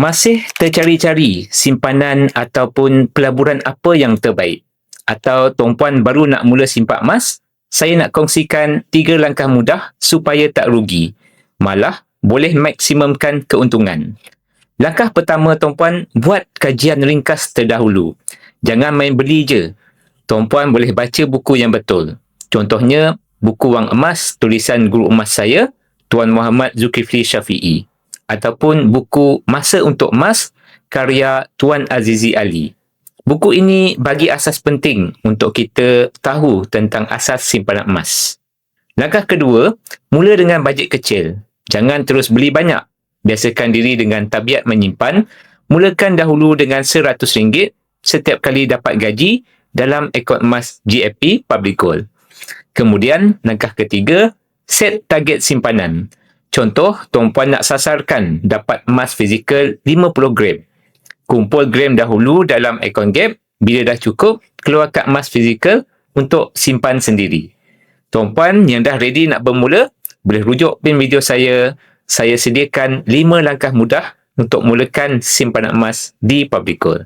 Masih tercari-cari simpanan ataupun pelaburan apa yang terbaik? Atau tuan-puan baru nak mula simpan emas? Saya nak kongsikan 3 langkah mudah supaya tak rugi. Malah, boleh maksimumkan keuntungan. Langkah pertama tuan-puan, buat kajian ringkas terdahulu. Jangan main beli je. Tuan-puan boleh baca buku yang betul. Contohnya, buku Wang Emas tulisan guru emas saya, Tuan Muhammad Zulkifli Syafi'i. Ataupun buku Masa untuk Emas karya Tuan Azizi Ali. Buku ini bagi asas penting untuk kita tahu tentang asas simpanan emas. Langkah kedua, mula dengan bajet kecil. Jangan terus beli banyak. Biasakan diri dengan tabiat menyimpan. Mulakan dahulu dengan RM100 setiap kali dapat gaji dalam akaun emas GFP Public Gold. Kemudian, langkah ketiga, set target simpanan. Contoh, tuan-puan nak sasarkan dapat emas fizikal 50 gram. Kumpul gram dahulu dalam akaun gap. Bila dah cukup, keluarkan emas fizikal untuk simpan sendiri. Tuan-puan yang dah ready nak bermula, boleh rujuk pin video saya. Saya sediakan 5 langkah mudah untuk mulakan simpanan emas di Public Gold.